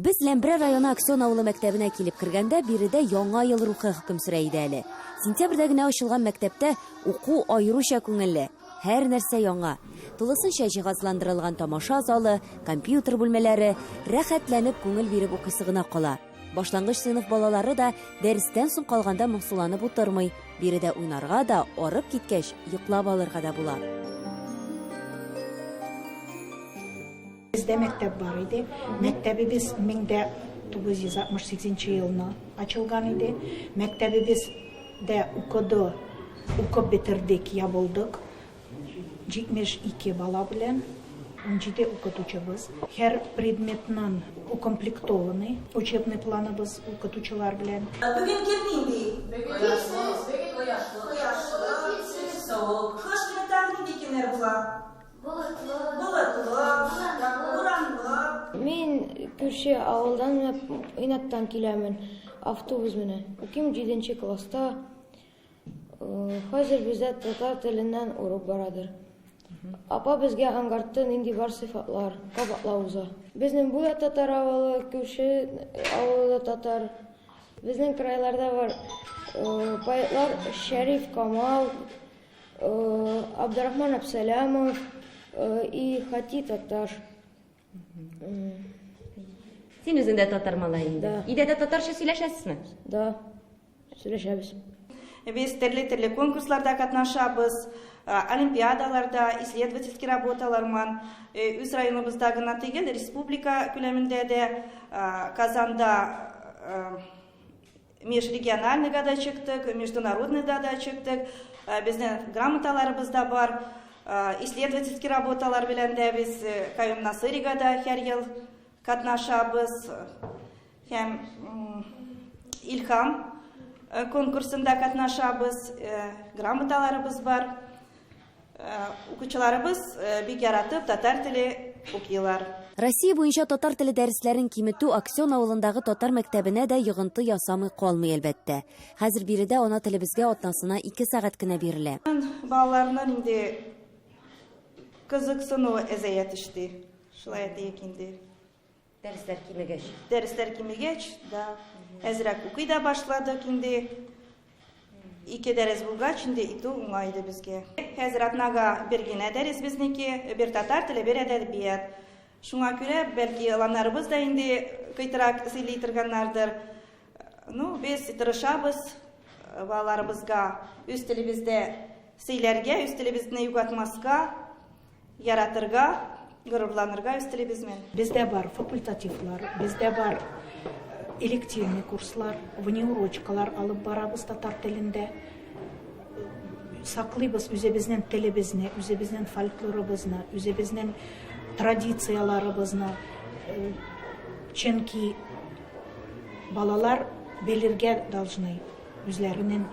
Без Ләмбрә районы Аксен авылы мәктәбенә килеп кергәндә, биредә яңа ел рухы хөкем сөрә иде әле. Сентябрьдә генә ачылган мәктәптә уку аеруча күңелле. Һәр нәрсә яңа. Тулысынча җиһазландырылган тамаша залы, компьютер бүлмәләре, рәхәтләнеп күңел биреп укыйсы гына кала. Башлангыч сыйныф балалары да дәрестән соң калганда моңсуланып утырмый. Биредә уйнарга да, арып киткәч, йоклап алырга да була. Bizde məktəb var idi. Məktəbimiz 1968 yılına açılgan idi. Məktəbimizdə okub bitirdik, yapıldık. 72 bala bilen 17 okutuvchimiz. Her предметнан укомплектованы. Учебный планыбыз окутучылар bilen. Bugün kimindi? Soğuk. Kış günü tahmin edenler bulan. Мен көрші ауылдан инаттан келемін автобус менен. Уким 7 класста. Хәзер бездә татар теленнән урок барадыр. Апа безгә аңгартты нинди бар сыйфатлар, кабатлауза. Безнең бу татар авылы, көрші авылы татар. Безнең крайларда бар поэтлар Шәриф Камал, Абдурахман Абсалямов и Хати татар. Син үзең дә татар малай инде. Да. Идәдә татарча сөйләшәсезме? Да, сөйләшәбез. Biz төрле конкурсларда катнашабыз, олимпиадаларда, исследовательский работаларман. Үз районыбызда гына түгел, республика күләмендә дә Казанда межрегиональныйга да чыктык, международныйда да чыктык. Безнең грамоталарыбыз да бар. Исследовательский работалар белән дә без Каюм Насырига да һәр ел катнашабыз. Һәм Илһам конкурсында катнашабыз, грамоталарыбыз бар. Укучыларыбыз бик яратып татар теле укыйлар. Россия буенча татар теле дәресләрен киметү Аксен авылындагы татар мәктәбенә дә йогынты ясамый калмый әлбәттә. Хәзер биредә ана телебезгә атнасына 2 сәгать кенә бирелә. Балаларның инде кызыксынуы әзәят ишти. Шулай әйтик инде. Дәресләр кимегәч, да. Әзрәк укый да башладык инде. 2 дәрес булгач инде итү уңайды безгә. Хәзер атнага бер генә дәрес безнеке, бер татар теле, бер әдәбият. Шуңа күрә бәлки аланнарыбыз да инде кыйтырак сөйли торганнардыр. Без тырышабыз балаларыбызга үз телебездә сөйләргә, үз телебезне югатмаска, яратырга, горурланырга үз телебез менән. Бездә бар факультативлар, бездә бар элективный курслар, внеурочкалар алып барабыз татар телендә. Саклыйбыз үзебезнең телебезне, үзебезнең фольклорыбызны, үзебезнең традицияларыбызны. Чөнки балалар белергә должны үзләренең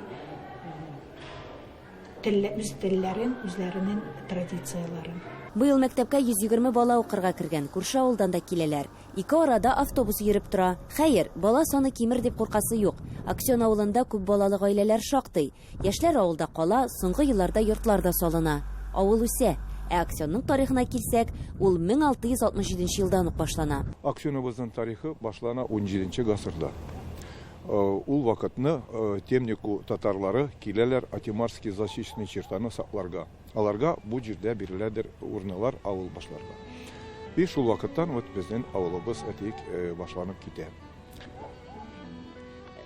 телләрен, үзләренең традицияларын. Быел мәктәпкә 120 бала укырга кергән. Күрше авылдан да киләләр. 2 арада автобус йөреп тора. Хәер, бала саны кимер дип куркасы юк. Аксен авылында күп балалы гаиләләр шактый. Яшьләр авылда кала, соңгы елларда йортларда салына. Авыл үсә. Аксенның тарихына килсәк, ул 1667 елдан ук башлана. Аксеныбызның тарихы башлана 17 гасырда. Ул вакытны темнику татарлары киләләр Атимарский защитный чертаны сакларга. Аларга бу җирдә биреләдер урыннар авыл башларга. И шул вакыттан безнең авылыбыз башланып китә.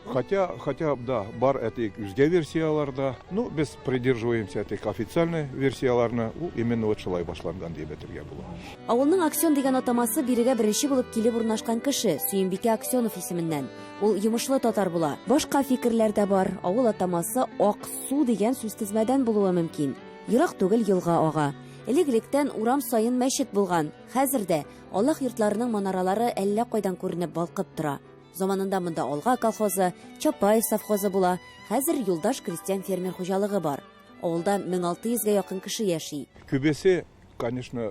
Хотя да, бар үзгә версияларда, без придерживаемся официальной версияларына, именно шулай башланган дип әйтергә була. Авылның Аксен дигән атамасы бирегә беренче булып килеп урнашкан кеше Сөембикә Аксенов исеменнән. Ул йомышлы татар була. Башка фикерләр дә бар. Авыл атамасы Аксу дигән сүз тезмәдән булуы мөмкин. Ерак түгел елга ага. Элек-электән урам сайын мәчет булган. Хәзердә Аллаһ йортларының манаралары әллә кайдан күренеп балкып тора. Заманында монда Алга колхозы, Чапаев совхозы була. Хәзер Юлдаш крестьян фермер хуҗалыгы бар. Авылда 1600-га якын кеше яши. Күбесе, конечно,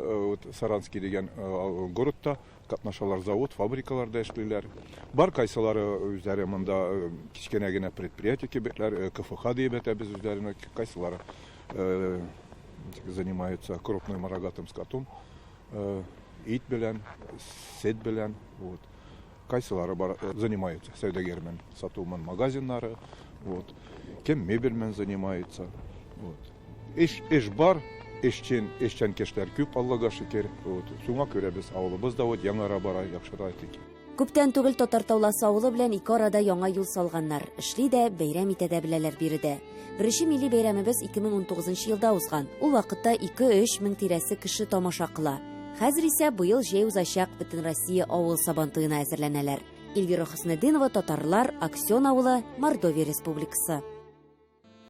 Саранский дигән городта катнашалар, завод, фабрикаларда эшлиләр. Бар кайсылары үзләре монда кичкенә генә предприятие кебекләр, КФХ дип әйтәбез үзләренә, кайсылары занимаются крупным рогатым скотом, ит белән, сет белән, кайсылары занимаются сәүдәгәрмен сатумен магазиннары, вот. Кем мебельмен занимается. Вот. Эш бар, эшчән кешеләр күп, Аллага шөкер. Вот. Шуңа күрә без авылыбыз да вот яңара бара, яхшырак итик. Күптән түгел Татартауласы авылы белән ике арада яңа юл салганнар. Эшли дә, бәйрәм итә дә беләләр биредә. Беренче милли бәйрәмебез 2019 елда узган. Ул вакытта 2-3 мең тирәсе кеше тамаша кыла. Хәзер исә быел җәй узачак бөтен Россия авыл сабантуена әзерләнәләр. Эльвира Хөснетдинова, татарлар, Аксен авылы, Мордовия Республикасы.